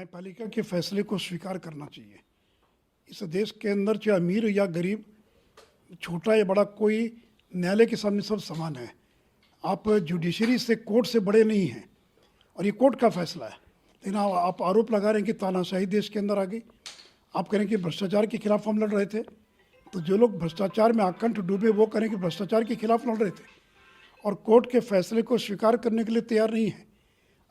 न्यायपालिका के फैसले को स्वीकार करना चाहिए। इस देश के अंदर चाहे अमीर या गरीब, छोटा या बड़ा, कोई न्यायालय के सामने सब समान है। आप जुडिशरी से, कोर्ट से बड़े नहीं हैं और ये कोर्ट का फैसला है। लेकिन आप आरोप लगा रहे हैं कि तानाशाही देश के अंदर आ गई। आप कह रहे हैं कि भ्रष्टाचार के खिलाफ हम लड़ रहे थे, तो जो लोग भ्रष्टाचार में आकंठ डूबे वो कह रहे हैं कि भ्रष्टाचार के खिलाफ लड़ रहे थे और कोर्ट के फैसले को स्वीकार करने के लिए तैयार नहीं है।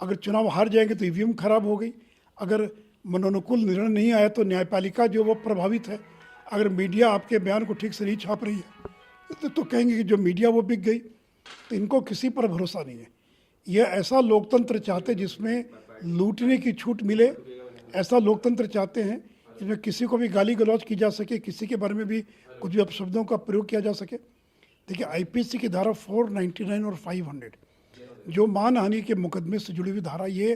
अगर चुनाव हार जाएंगे तो ईवीएम खराब हो गई, अगर मनोनुकूल निर्णय नहीं आया तो न्यायपालिका जो वो प्रभावित है, अगर मीडिया आपके बयान को ठीक से नहीं छाप रही है तो कहेंगे कि जो मीडिया वो बिक गई। तो इनको किसी पर भरोसा नहीं है। ये ऐसा लोकतंत्र चाहते जिसमें लूटने की छूट मिले, ऐसा लोकतंत्र चाहते हैं जिसमें किसी को भी गाली गलौज की जा सके, किसी के बारे में भी कुछ भी अपशब्दों का प्रयोग किया जा सके। देखिए, आईपीसी की धारा 499 और 500 जो मानहानि के मुकदमे से जुड़ी हुई धारा, ये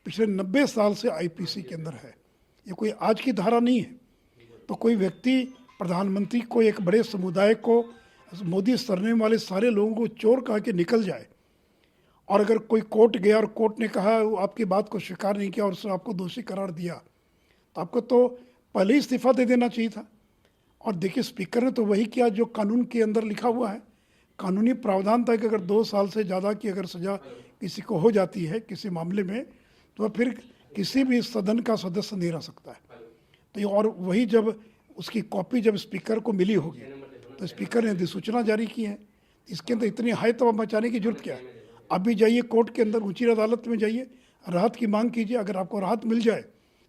पिछले 90 साल से आईपीसी के अंदर है। ये कोई आज की धारा नहीं है। तो कोई व्यक्ति प्रधानमंत्री को, एक बड़े समुदाय को, मोदी सरनेम वाले सारे लोगों को चोर कहा के निकल जाए, और अगर कोई कोर्ट गया और कोर्ट ने कहा, आपकी बात को स्वीकार नहीं किया और उसने आपको दोषी करार दिया, तो आपको तो पहले ही इस्तीफा दे देना चाहिए था। और देखिए, स्पीकर ने तो वही किया जो कानून के अंदर लिखा हुआ है। कानूनी प्रावधान था कि अगर 2 साल से ज़्यादा की अगर सज़ा किसी को हो जाती है किसी मामले में, तो फिर किसी भी सदन का सदस्य नहीं रह सकता है। तो ये, और वही जब उसकी कॉपी जब स्पीकर को मिली होगी तो स्पीकर ने अधिसूचना जारी की है। इसके अंदर इतनी हाई तबाह मचाने की जरूरत क्या है? अभी जाइए कोर्ट के अंदर, उच्च अदालत में जाइए, राहत की मांग कीजिए। अगर आपको राहत मिल जाए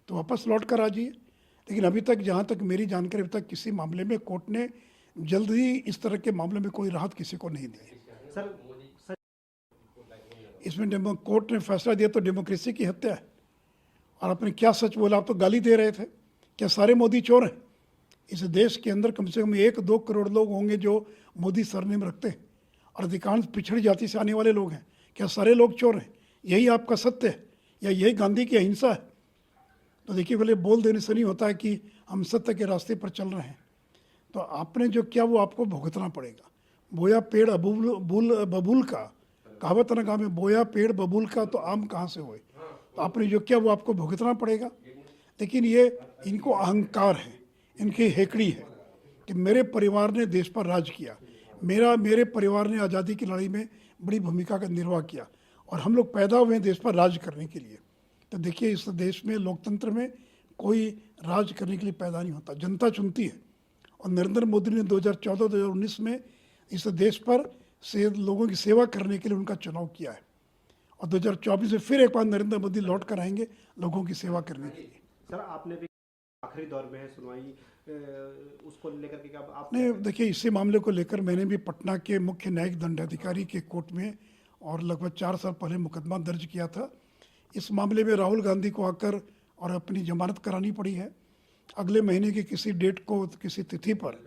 तो वापस लौट कर आ जाइए। लेकिन अभी तक, जहाँ तक मेरी जानकारी, अभी तक किसी मामले में कोर्ट ने जल्द ही इस तरह के मामले में कोई राहत किसी को नहीं दी। इसमें कोर्ट ने फैसला दिया तो डेमोक्रेसी की हत्या है। और आपने क्या सच बोला? आप तो गाली दे रहे थे। क्या सारे मोदी चोर हैं? इस देश के अंदर कम से कम 1-2 करोड़ लोग होंगे जो मोदी सरनेम रखते हैं और अधिकांश पिछड़ी जाति से आने वाले लोग हैं। क्या सारे लोग चोर हैं? यही आपका सत्य है या यही गांधी की अहिंसा है? तो देखिए, पहले बोल देने से नहीं होता है कि हम सत्य के रास्ते पर चल रहे हैं। तो आपने जो किया वो आपको भुगतना पड़ेगा। बोया पेड़ बबूल का, कहावत ना कहा में, बोया पेड़ बबूल का तो आम कहाँ से हुए। तो आपने जो किया वो आपको भुगतना पड़ेगा। लेकिन ये, इनको अहंकार है, इनकी हेकड़ी है कि मेरे परिवार ने देश पर राज किया, मेरे परिवार ने आज़ादी की लड़ाई में बड़ी भूमिका का निर्वाह किया और हम लोग पैदा हुए हैं देश पर राज करने के लिए। तो देखिए, इस देश में, लोकतंत्र में, कोई राज करने के लिए पैदा नहीं होता, जनता चुनती है। और नरेंद्र मोदी ने 2014-2019 में इस देश पर से लोगों की सेवा करने के लिए उनका चुनाव किया है और 2024 में फिर एक बार नरेंद्र मोदी लौट कर आएंगे लोगों की सेवा करने के लिए। सर, आपने भी आखिरी दौर में है सुनवाई, उसको लेकर के आपने, देखिए, इसी मामले को लेकर मैंने भी पटना के मुख्य न्यायिक दंडाधिकारी के कोर्ट में और लगभग 4 साल पहले मुकदमा दर्ज किया था। इस मामले में राहुल गांधी को आकर और अपनी जमानत करानी पड़ी है। अगले महीने की किसी डेट को, किसी तिथि पर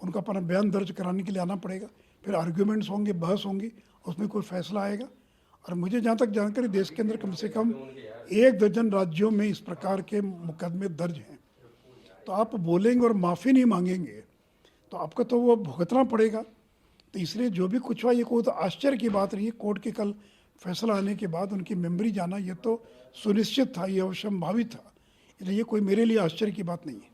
उनका अपना बयान दर्ज कराने के लिए आना पड़ेगा। फिर आर्ग्यूमेंट्स होंगे, बहस होंगी, उसमें कोई फैसला आएगा। और मुझे जहाँ तक जानकारी, देश के अंदर कम से कम 1 दर्जन राज्यों में इस प्रकार के मुकदमे दर्ज हैं। तो आप बोलेंगे और माफ़ी नहीं मांगेंगे तो आपको तो वो भुगतना पड़ेगा। तो इसलिए जो भी कुछ हुआ, ये कोई तो आश्चर्य की बात नहीं है। कोर्ट के कल फैसला आने के बाद उनकी मेमोरी जाना, ये तो सुनिश्चित था, ये अवश्यंभावी था। इसलिए ये कोई मेरे लिए आश्चर्य की बात नहीं है।